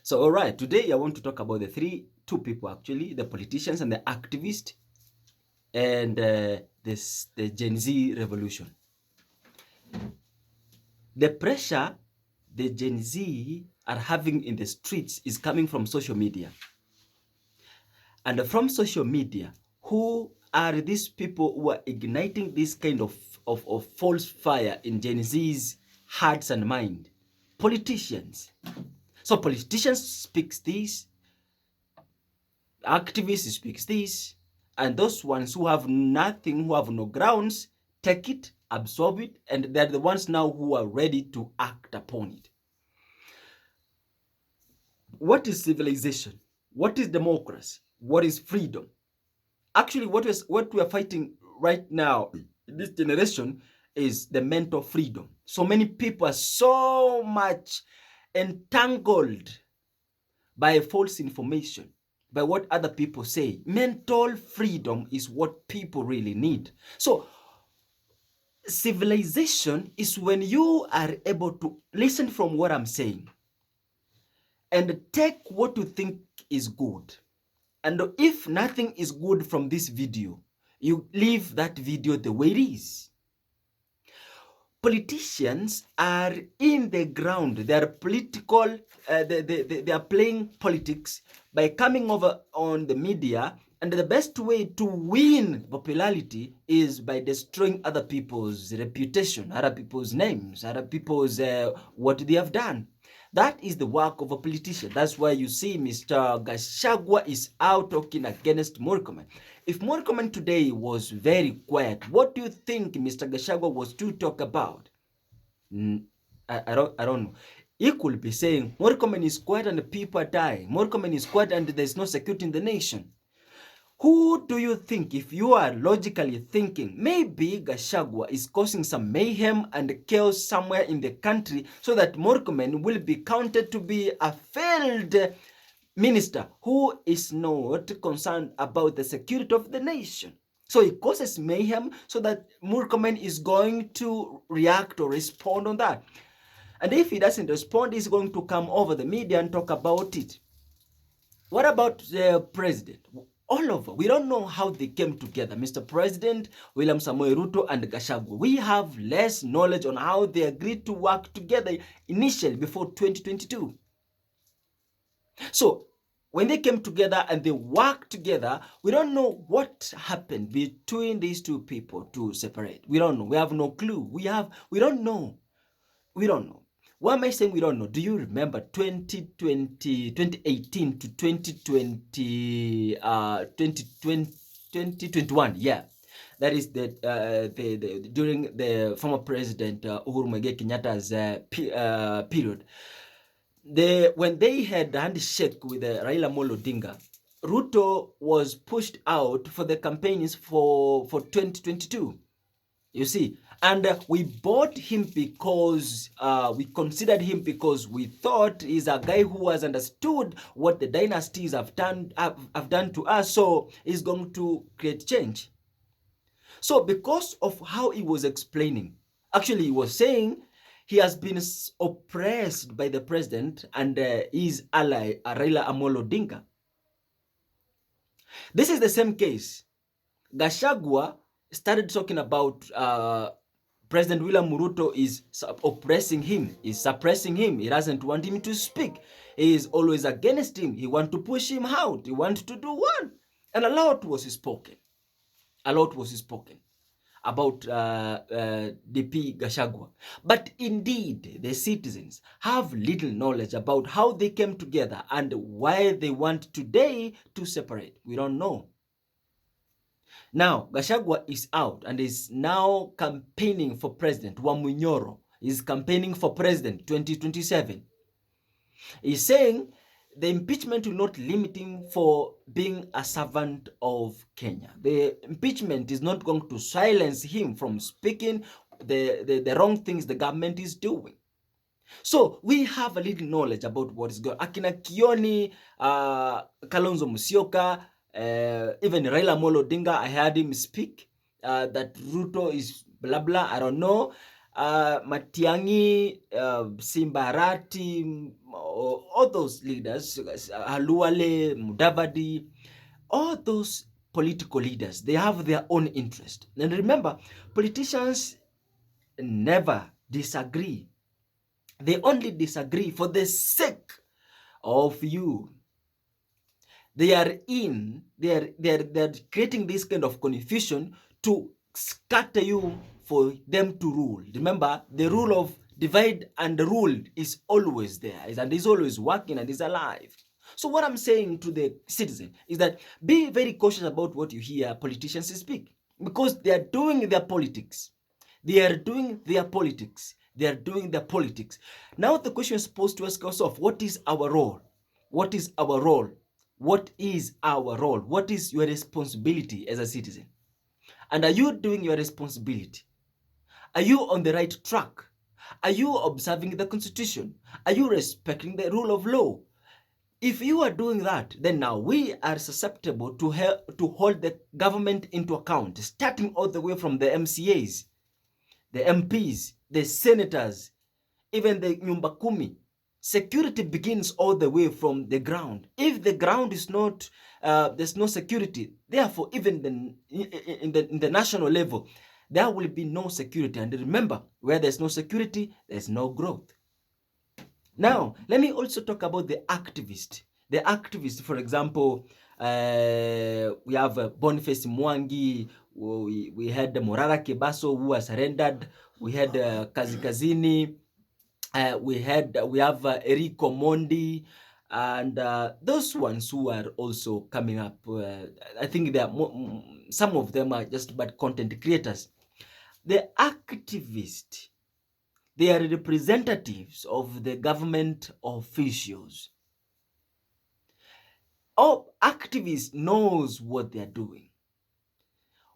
So, all right, today I want to talk about two people actually, the politicians and the activist, and the Gen Z revolution. The pressure the Gen Z are having in the streets is coming from social media. And from social media, who are these people who are igniting this kind of false fire in Gen Z's hearts and mind? Politicians. So politicians speaks this, activists speaks this, and those ones who have nothing, who have no grounds, take it, absorb it, and they're the ones now who are ready to act upon it. What is civilization? What is democracy? What is freedom? Actually, what we are fighting right now in this generation is the mental freedom. So many people are so much entangled by false information, by what other people say. Mental freedom is what people really need. So civilization is when you are able to listen from what I'm saying and take what you think is good. And if nothing is good from this video, you leave that video the way it is. Politicians are in the ground. They are political. They are playing politics by coming over on the media. And the best way to win popularity is by destroying other people's reputation, other people's names, other people's what they have done. That is the work of a politician. That's why you see Mr. Gachagua is out talking against Murkomen. If Murkomen today was very quiet, what do you think Mr. Gachagua was to talk about? I don't know. He could be saying Murkomen is quiet and people are dying. Murkomen is quiet and there's no security in the nation. Who do you think, if you are logically thinking, maybe Gachagua is causing some mayhem and chaos somewhere in the country so that Murkomen will be counted to be a failed minister who is not concerned about the security of the nation? So he causes mayhem so that Murkomen is going to react or respond on that. And if he doesn't respond, he's going to come over the media and talk about it. What about the president? All over. We don't know how they came together. Mr. President, William Samoei Ruto, and Gachagua. We have less knowledge on how they agreed to work together initially before 2022. So when they came together and they worked together, we don't know what happened between these two people to separate. We don't know. We have no clue. We don't know. We don't know. Why am I saying we don't know? Do you remember 2018 to 2021? Yeah. That is during the former president Uhuru Muigai Kenyatta's period. When they had a handshake with Raila Amolo Odinga, Ruto was pushed out for the campaigns for 2022. You see, and we bought him because we considered him because we thought he's a guy who has understood what the dynasties have done to us, so he's going to create change. So because of how he was explaining, actually he was saying he has been oppressed by the president and his ally Raila Amolo Odinga. This is the same case. Gachagua started talking about President William Ruto is oppressing him, is suppressing him. He doesn't want him to speak. He is always against him. He wants to push him out. He wants to do one. And a lot was spoken. A lot was spoken about DP Gachagua. But indeed, the citizens have little knowledge about how they came together and why they want today to separate. We don't know. Now, Gachagua is out and is now campaigning for president. Wamunyoro is campaigning for president 2027. He's saying the impeachment will not limit him for being a servant of Kenya. The impeachment is not going to silence him from speaking the wrong things the government is doing. So we have a little knowledge about what is going on. Akina Kioni, Kalonzo Musyoka, even Raila Amolo Odinga, I heard him speak that Ruto is blah blah. I don't know. Matiang'i, Simbarati, all those leaders, Haluale, Mudavadi, all those political leaders, they have their own interest. And remember, politicians never disagree. They only disagree for the sake of you. They're creating this kind of confusion to scatter you for them to rule. Remember, the rule of divide and rule is always there and is always working and is alive. So what I'm saying to the citizen is that be very cautious about what you hear politicians speak, because they are doing their politics. They are doing their politics. They are doing their politics. Now the question is supposed to ask ourselves, what is our role? What is our role? What is our role? What is your responsibility as a citizen? And are you doing your responsibility? Are you on the right track? Are you observing the Constitution? Are you respecting the rule of law? If you are doing that, then now we are susceptible to hold the government into account, starting all the way from the MCAs, the MPs, the senators, even the Nyumba Kumi. Security begins all the way from the ground. If the ground is not, there's no security, therefore even in the national level, there will be no security. And remember, where there's no security, there's no growth. Now, let me also talk about the activist. The activist, for example, we have Boniface Mwangi, we had Morara Kebaso who was surrendered, we had Kazi Kazini, we have Eric Omondi, and those ones who are also coming up. I think there are some of them are just bad content creators. The activists, they are representatives of the government officials. All activists knows what they are doing.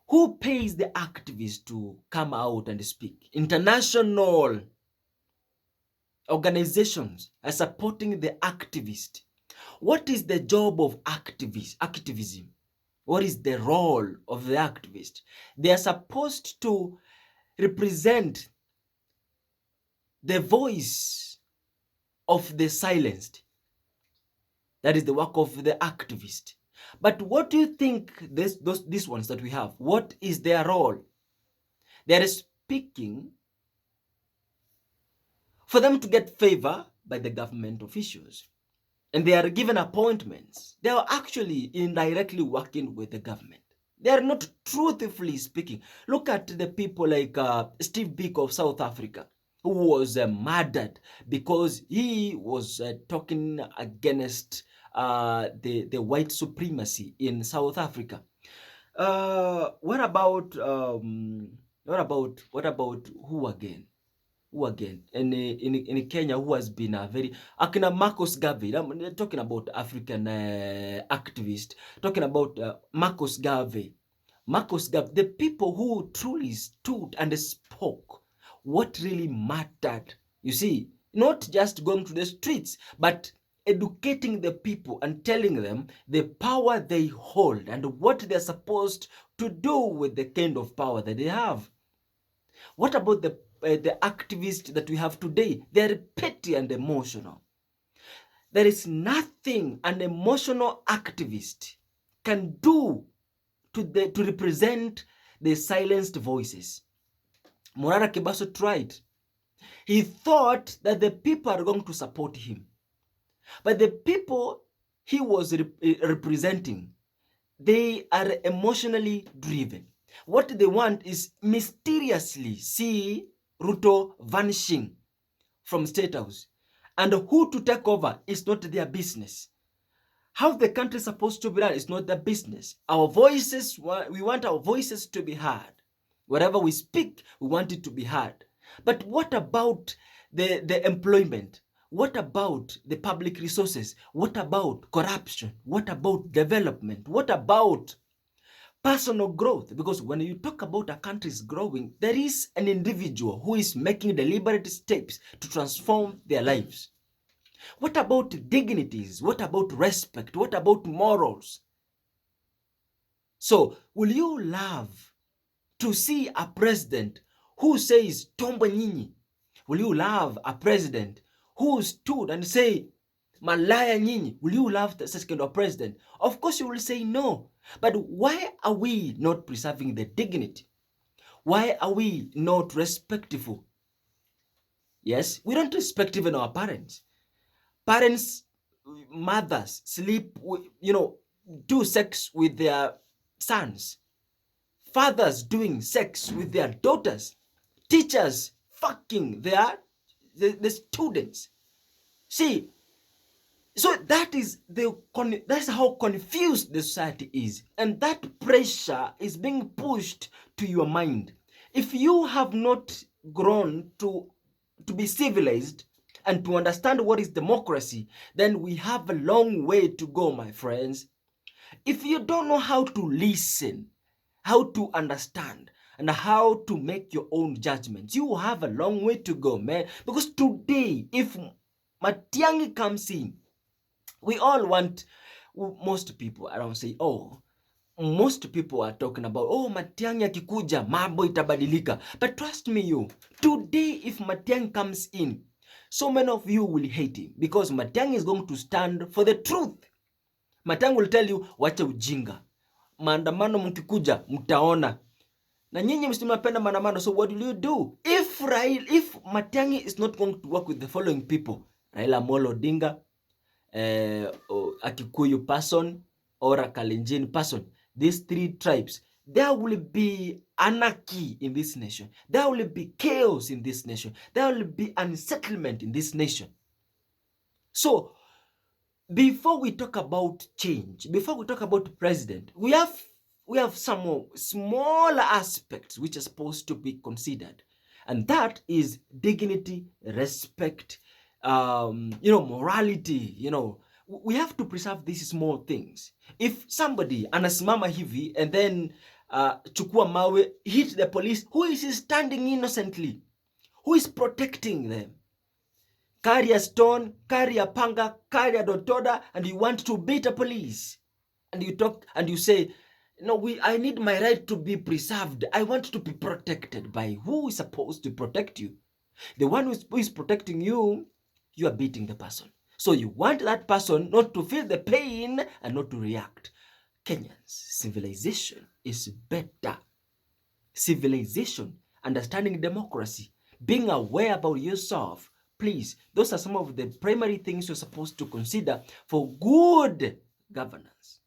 Who pays the activists to come out and speak? International organizations are supporting the activist. What is the job of activism? What is the role of the activist? They are supposed to represent the voice of the silenced. That is the work of the activist. But what do you think these ones that we have, what is their role? They are speaking for them to get favor by the government officials. And they are given appointments. They are actually indirectly working with the government. They are not truthfully speaking. Look at the people like Steve Biko of South Africa, who was murdered because he was talking against the white supremacy in South Africa. What about who again? Who again? In Kenya, who has been a very Akina Marcus Garvey. I'm talking about African activist. Talking about Marcus Garvey. Marcus Garvey, the people who truly stood and spoke what really mattered. You see, not just going to the streets, but educating the people and telling them the power they hold and what they're supposed to do with the kind of power that they have. What about the activists that we have today? They're petty and emotional. There is nothing an emotional activist can do to represent the silenced voices. Morara Kebaso tried. He thought that the people are going to support him. But the people he was representing, they are emotionally driven. What they want is mysteriously see Ruto vanishing from State House. And who to take over is not their business. How the country is supposed to be run is not their business. Our voices, we want our voices to be heard. Wherever we speak, we want it to be heard. But what about the employment? What about the public resources? What about corruption? What about development? What about personal growth? Because when you talk about a country's growing, there is an individual who is making deliberate steps to transform their lives. What about dignities? What about respect? What about morals? So, will you love to see a president who says Tombo Nyinyi? Will you love a president who stood and say Malaya Nyinyi? Will you love such kind of president? Of course you will say no. But why are we not preserving the dignity? Why are we not respectful? Yes, we don't respect even our parents. Parents, mothers sleep, do sex with their sons. Fathers doing sex with their daughters. Teachers fucking the students. See, so that's how confused the society is, and that pressure is being pushed to your mind. If you have not grown to be civilized and to understand what is democracy, then we have a long way to go, my friends. If you don't know how to listen, how to understand, and how to make your own judgments, you have a long way to go, man. Because today, if Matiang'i comes in, we all want, most people around say, oh, most people are talking about, oh, Matiang'i akikuja, mambo itabadilika. But trust me, today, if Matiang'i comes in, so many of you will hate him because Matiang'i is going to stand for the truth. Matiang'i will tell you, wacha ujinga. Maandamano mkikuja, mtaona. Na nyinyi msipenda maandamano, so what will you do? If Matiang'i is not going to work with the following people, Raila Amolo Odinga, a Kikuyu person, or a Kalenjin person, these three tribes, there will be anarchy in this nation. There will be chaos in this nation. There will be unsettlement in this nation. So, before we talk about change, before we talk about president, we have some more smaller aspects which are supposed to be considered, and that is dignity, respect, morality. We have to preserve these small things. If somebody anasimama hivi and then chukua mawe, hit the police, who is standing innocently? Who is protecting them? Carry a stone, carry a panga, carry a dotoda, and you want to beat a police. And you talk and you say, no, I need my right to be preserved. I want to be protected. By who is supposed to protect you? The one who is protecting you, you are beating the person. So you want that person not to feel the pain and not to react. Kenyans, civilization is better. Civilization, understanding democracy, being aware about yourself. Please, those are some of the primary things you're supposed to consider for good governance.